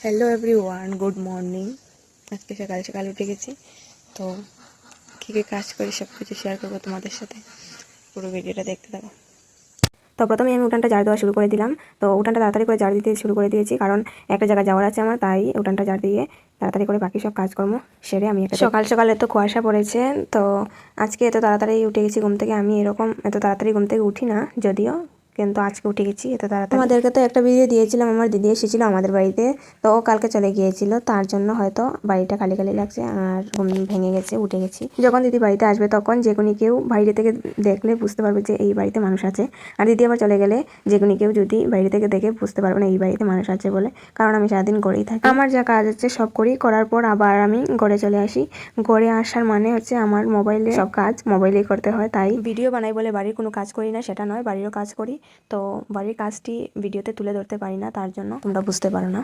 Hello everyone, good morning. আজকে সকাল সকাল উঠে গেছি, তো কী কী কাজ করি সব কিছু শেয়ার করবো তোমাদের সাথে। পুরো ভিডিওটা দেখতে থাকো। তো প্রথমে আমি উঠানটা ঝাড় দেওয়া শুরু করে দিলাম। তো উঠানটা তাড়াতাড়ি করে ঝাড় দিতে শুরু করে দিয়েছি, কারণ একটা জায়গায় যাওয়ার আছে আমার, তাই উঠানটা ঝাড় দিয়ে তাড়াতাড়ি করে বাকি সব কাজকর্ম সেরে আমি সকাল সকাল এত কুয়াশা পড়েছে। তো আজকে এত তাড়াতাড়ি উঠে গেছি ঘুম থেকে। আমি এরকম এত তাড়াতাড়ি ঘুম থেকে উঠি না যদিও, কিন্তু আজকে উঠে গেছি এত তাড়াতাড়ি। আমাদেরকে তো একটা ভিডিও দিয়েছিলাম, আমার দিদি এসেছিল আমাদের বাড়িতে, তো ও কালকে চলে গিয়েছিল, তার জন্য হয়তো বাড়িটা খালি খালি লাগছে আর ঘুম ভেঙে গেছে, উঠে গেছি। যখন দিদি বাড়িতে আসবে তখন যে কোনো কেউ বাইরে থেকে দেখলে বুঝতে পারবে যে এই বাড়িতে মানুষ আছে। আর দিদি আবার চলে গেলে যে কোনো কেউ যদি বাইরে থেকে দেখে বুঝতে পারবে না এই বাড়িতে মানুষ আছে বলে, কারণ আমি সারাদিন ঘরেই থাকি। আমার যা কাজ আছে সব করি, করার পর আবার আমি ঘরে চলে আসি। ঘরে আসার মানে হচ্ছে আমার মোবাইলে সব কাজ মোবাইলেই করতে হয়, তাই ভিডিও বানাই বলে বাড়ির কোনো কাজ করি না সেটা নয়, বাড়িরও কাজ করি। তো বাড়ির কাজটি ভিডিওতে তুলে ধরতে পারি না, তার জন্য তোমরা বুঝতে পারো না।